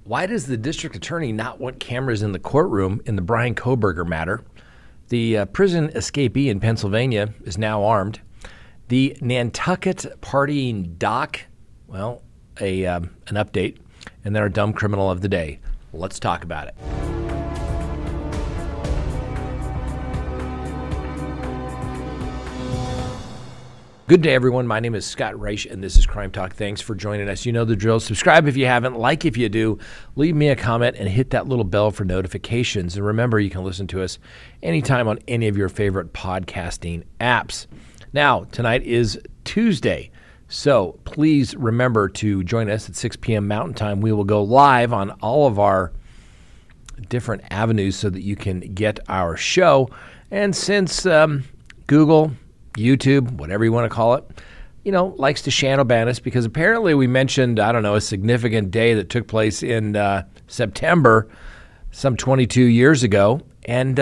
Why does the district attorney not want cameras in the courtroom in the Bryan Kohberger matter? The prison escapee in Pennsylvania is now armed. The Nantucket partying doc, well, an update. And then our dumb criminal of the day. Let's talk about it. Good day, everyone. My name is Scott Reich, and this is Crime Talk. Thanks for joining us. You know the drill. Subscribe if you haven't. Like if you do. Leave me a comment and hit that little bell for notifications. And remember, you can listen to us anytime on any of your favorite podcasting apps. Now, tonight is Tuesday, so please remember to join us at 6 p.m. Mountain Time. We will go live on all of our different avenues so that you can get our show. And since Google, YouTube, whatever you want to call it, likes to shadow ban us because apparently we mentioned, a significant day that took place in September, some 22 years ago. And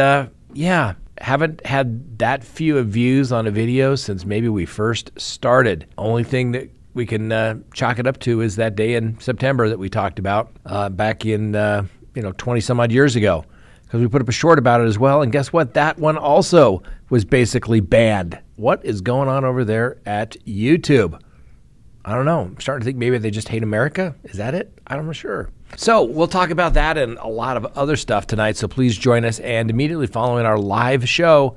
haven't had that few of views on a video since maybe we first started. Only thing that we can chalk it up to is that day in September that we talked about back in, 20 some odd years ago. Because we put up a short about it as well. And guess what? That one also was basically banned. What is going on over there at YouTube? I don't know. I'm starting to think maybe they just hate America. Is that it? I'm not sure. So we'll talk about that and a lot of other stuff tonight. So please join us. And immediately following our live show,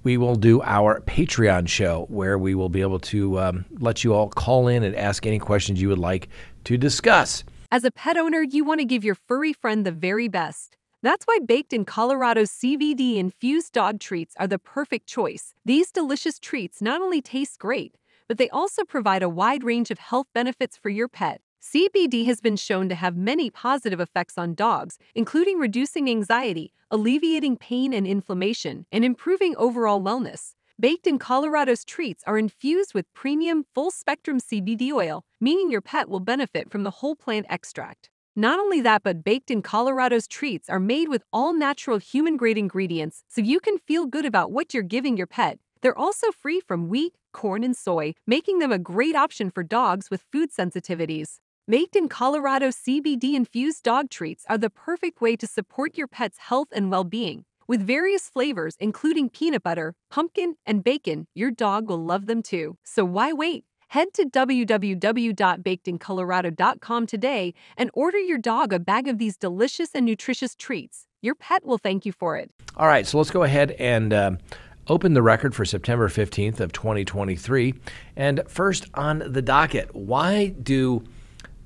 we will do our Patreon show where we will be able to let you all call in and ask any questions you would like to discuss. As a pet owner, you want to give your furry friend the very best. That's why Baked in Colorado's CBD-infused dog treats are the perfect choice. These delicious treats not only taste great, but they also provide a wide range of health benefits for your pet. CBD has been shown to have many positive effects on dogs, including reducing anxiety, alleviating pain and inflammation, and improving overall wellness. Baked in Colorado's treats are infused with premium, full-spectrum CBD oil, meaning your pet will benefit from the whole plant extract. Not only that, but Baked in Colorado's treats are made with all-natural human-grade ingredients, so you can feel good about what you're giving your pet. They're also free from wheat, corn, and soy, making them a great option for dogs with food sensitivities. Baked in Colorado's CBD-infused dog treats are the perfect way to support your pet's health and well-being. With various flavors, including peanut butter, pumpkin, and bacon, your dog will love them too. So why wait? Head to www.bakedincolorado.com today and order your dog a bag of these delicious and nutritious treats. Your pet will thank you for it. All right, so let's go ahead and open the record for September 15th of 2023. And first on the docket, why do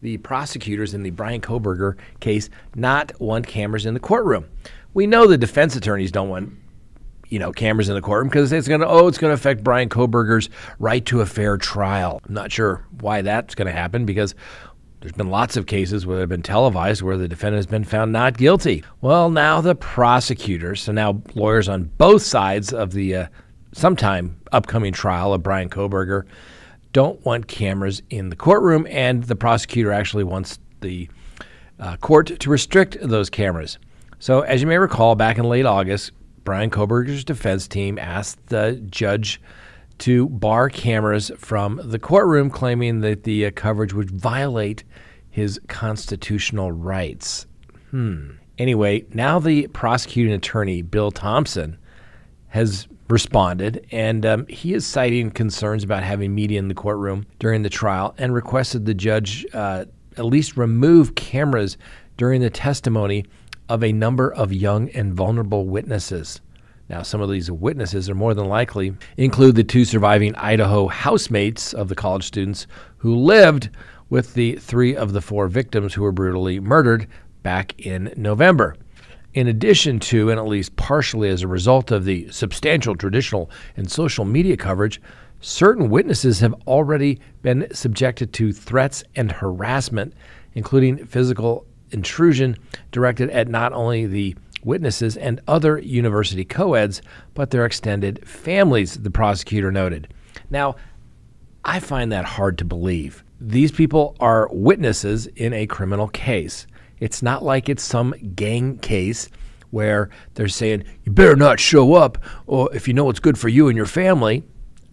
the prosecutors in the Bryan Kohberger case not want cameras in the courtroom? We know the defense attorneys don't want cameras in the courtroom because it's going to affect Bryan Kohberger's right to a fair trial. I'm not sure why that's going to happen because there's been lots of cases where they've been televised where the defendant has been found not guilty. Well, now the prosecutors, so now lawyers on both sides of the sometime upcoming trial of Bryan Kohberger, don't want cameras in the courtroom, and the prosecutor actually wants the court to restrict those cameras. So as you may recall, back in late August, Bryan Kohberger's defense team asked the judge to bar cameras from the courtroom, claiming that the coverage would violate his constitutional rights. Anyway, now the prosecuting attorney, Bill Thompson, has responded, and he is citing concerns about having media in the courtroom during the trial and requested the judge at least remove cameras during the testimony of a number of young and vulnerable witnesses. Now, some of these witnesses are more than likely include the two surviving Idaho housemates of the college students who lived with the three of the four victims who were brutally murdered back in November. In addition to, and at least partially as a result of the substantial traditional and social media coverage, certain witnesses have already been subjected to threats and harassment, including physical intrusion directed at not only the witnesses and other university co-eds, but their extended families, the prosecutor noted. Now, I find that hard to believe. These people are witnesses in a criminal case. It's not like it's some gang case where they're saying, you better not show up, or if you know what's good for you and your family.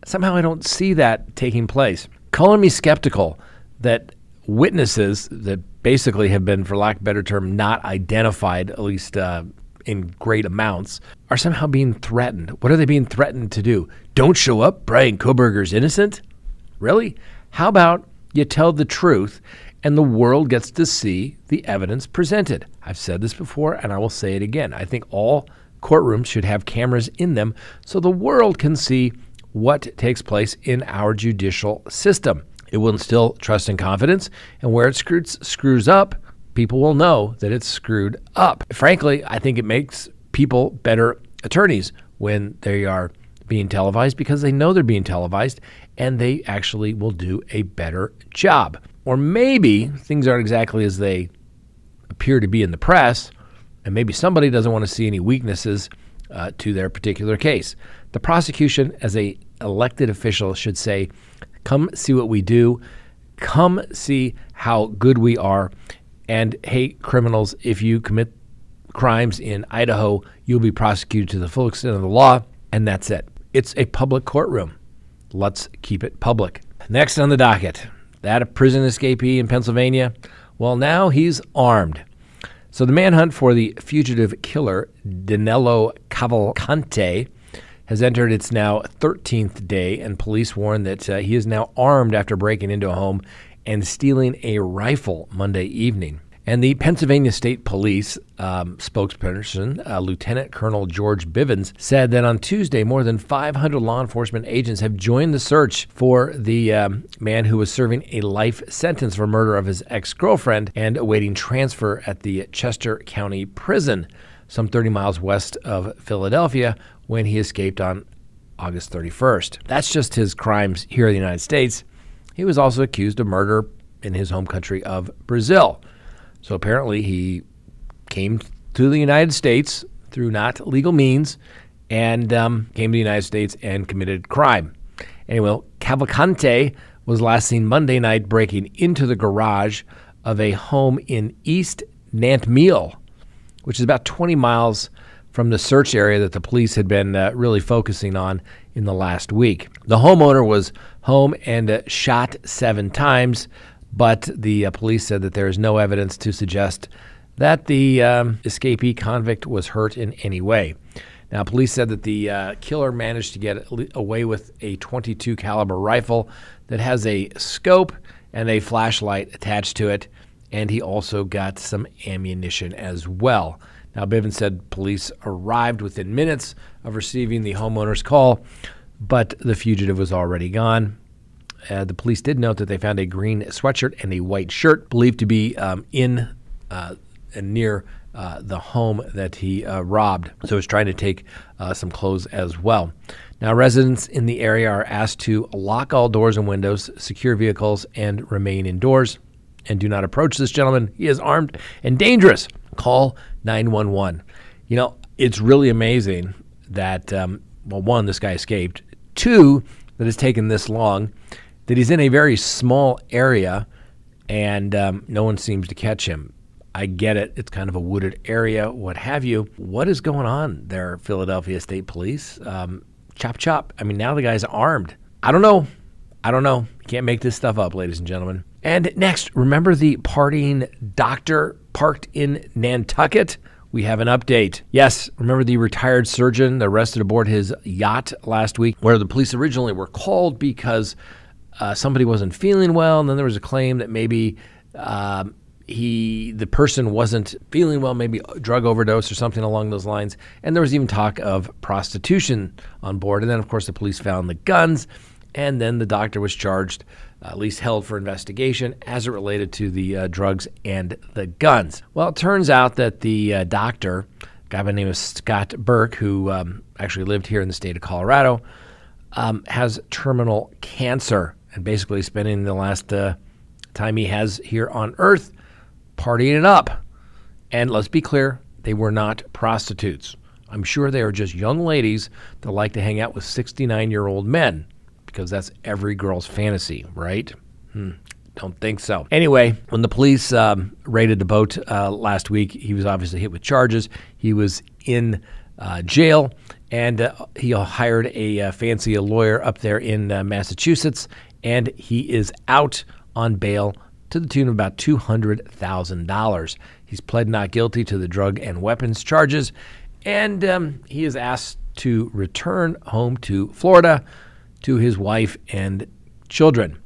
Somehow I don't see that taking place. Calling me skeptical that witnesses, that basically have been, for lack of a better term, not identified, at least in great amounts, are somehow being threatened. What are they being threatened to do? Don't show up? Bryan Kohberger's innocent? Really? How about you tell the truth and the world gets to see the evidence presented? I've said this before and I will say it again. I think all courtrooms should have cameras in them so the world can see what takes place in our judicial system. It will instill trust and confidence, and where it screws up, people will know that it's screwed up. Frankly, I think it makes people better attorneys when they are being televised because they know they're being televised and they actually will do a better job. Or maybe things aren't exactly as they appear to be in the press, and maybe somebody doesn't want to see any weaknesses to their particular case. The prosecution, as an elected official, should say, come see what we do, come see how good we are, and hey, criminals, if you commit crimes in Idaho, you'll be prosecuted to the full extent of the law, and that's it. It's a public courtroom. Let's keep it public. Next on the docket, that prison escapee in Pennsylvania, well, now he's armed. So the manhunt for the fugitive killer, Danilo Cavalcante, has entered its now 13th day, and police warn that he is now armed after breaking into a home and stealing a rifle Monday evening. And the Pennsylvania State Police spokesperson, Lieutenant Colonel George Bivens, said that on Tuesday, more than 500 law enforcement agents have joined the search for the man who was serving a life sentence for murder of his ex-girlfriend and awaiting transfer at the Chester County Prison, some 30 miles west of Philadelphia, when he escaped on August 31st. That's just his crimes here in the United States. He was also accused of murder in his home country of Brazil. So apparently he came to the United States through not legal means and came to the United States and committed crime. Anyway, Cavalcante was last seen Monday night breaking into the garage of a home in East Nantucket, which is about 20 miles from the search area that the police had been really focusing on in the last week. The homeowner was home and shot 7 times, but the police said that there is no evidence to suggest that the escapee convict was hurt in any way. Now, police said that the killer managed to get away with a .22 caliber rifle that has a scope and a flashlight attached to it, and he also got some ammunition as well. Now, Bivens said police arrived within minutes of receiving the homeowner's call, but the fugitive was already gone. The police did note that they found a green sweatshirt and a white shirt believed to be in and near the home that he robbed. So he was trying to take some clothes as well. Now, residents in the area are asked to lock all doors and windows, secure vehicles, and remain indoors. And do not approach this gentleman. He is armed and dangerous. Call 911. You know, it's really amazing that, well, one, this guy escaped. Two, that it's taken this long, that he's in a very small area and no one seems to catch him. I get it. It's kind of a wooded area, what have you. What is going on there, Philadelphia State Police? Chop, chop. I mean, now the guy's armed. I don't know. You can't make this stuff up, ladies and gentlemen. And next, remember the partying doctor parked in Nantucket? We have an update. Yes, remember the retired surgeon arrested aboard his yacht last week, where the police originally were called because somebody wasn't feeling well, and then there was a claim that maybe the person wasn't feeling well, maybe a drug overdose or something along those lines. And there was even talk of prostitution on board. And then, of course, the police found the guns, and then the doctor was charged, at least held for investigation as it related to the drugs and the guns. Well, it turns out that the doctor, a guy by the name of Scott Burke, who actually lived here in the state of Colorado, has terminal cancer and basically spending the last time he has here on Earth partying it up. And let's be clear, they were not prostitutes. I'm sure they are just young ladies that like to hang out with 69-year-old men, because that's every girl's fantasy, right? Don't think so. Anyway, when the police raided the boat last week, he was obviously hit with charges. He was in jail, and he hired a fancy lawyer up there in Massachusetts, and he is out on bail to the tune of about $200,000. He's pled not guilty to the drug and weapons charges, and he is asked to return home to Florida to his wife and children.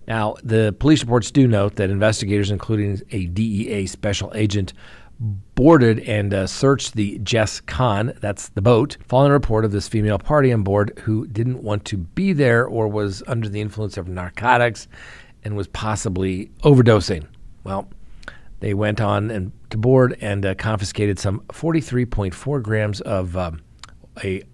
Now, the police reports do note that investigators, including a DEA special agent, boarded and searched the Jess Khan, that's the boat, following a report of this female party on board who didn't want to be there or was under the influence of narcotics and was possibly overdosing. Well, they went on and to board and confiscated some 43.4 grams of a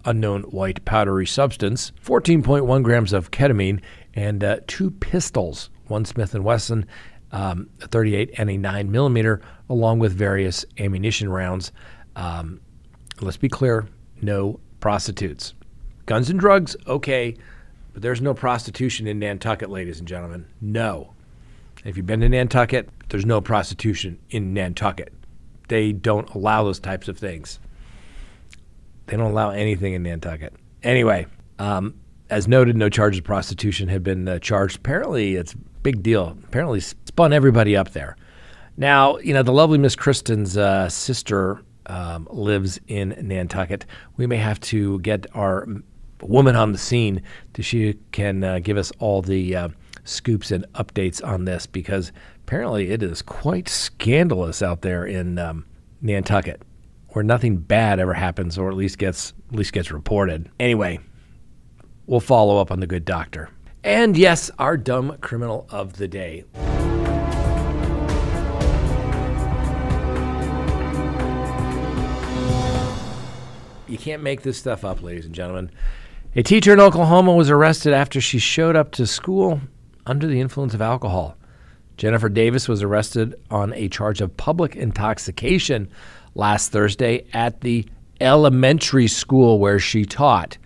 unknown white powdery substance, 14.1 grams of ketamine, and 2 pistols, one Smith & Wesson, a 38 and a 9mm, along with various ammunition rounds. Let's be clear, no prostitutes. Guns and drugs, okay, but there's no prostitution in Nantucket, ladies and gentlemen. No. If you've been to Nantucket, there's no prostitution in Nantucket. They don't allow those types of things. They don't allow anything in Nantucket. Anyway, as noted, no charges of prostitution had been charged. Apparently, it's a big deal. Apparently, spun everybody up there. Now, the lovely Miss Kristen's sister lives in Nantucket. We may have to get our woman on the scene so she can give us all the scoops and updates on this, because apparently it is quite scandalous out there in Nantucket, where nothing bad ever happens, or at least gets reported. Anyway, we'll follow up on the good doctor. And yes, our dumb criminal of the day. You can't make this stuff up, ladies and gentlemen. A teacher in Oklahoma was arrested after she showed up to school under the influence of alcohol. Jennifer Davis was arrested on a charge of public intoxication last Thursday at the elementary school where she taught.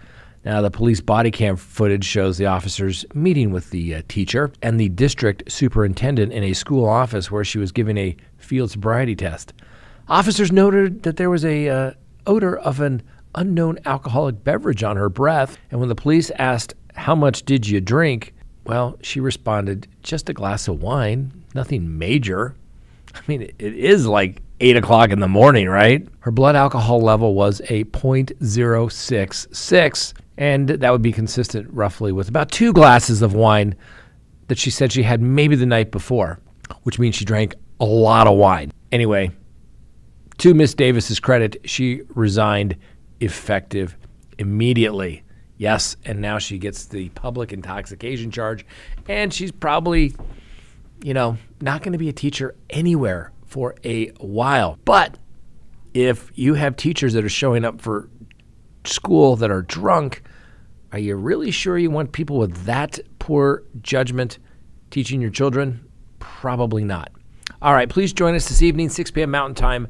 Now, the police body cam footage shows the officers meeting with the teacher and the district superintendent in a school office where she was giving a field sobriety test. Officers noted that there was a odor of an unknown alcoholic beverage on her breath, and when the police asked, "How much did you drink?" well, she responded, "Just a glass of wine, nothing major." I mean, it is like 8 o'clock in the morning, right? Her blood alcohol level was a .066, and that would be consistent roughly with about 2 glasses of wine that she said she had maybe the night before, which means she drank a lot of wine. Anyway, to Miss Davis's credit, she resigned effective immediately. Yes, and now she gets the public intoxication charge, and she's probably, not going to be a teacher anywhere for a while. But if you have teachers that are showing up for school that are drunk, are you really sure you want people with that poor judgment teaching your children? Probably not. All right, please join us this evening, 6 p.m. Mountain Time.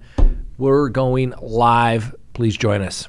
We're going live. Please join us.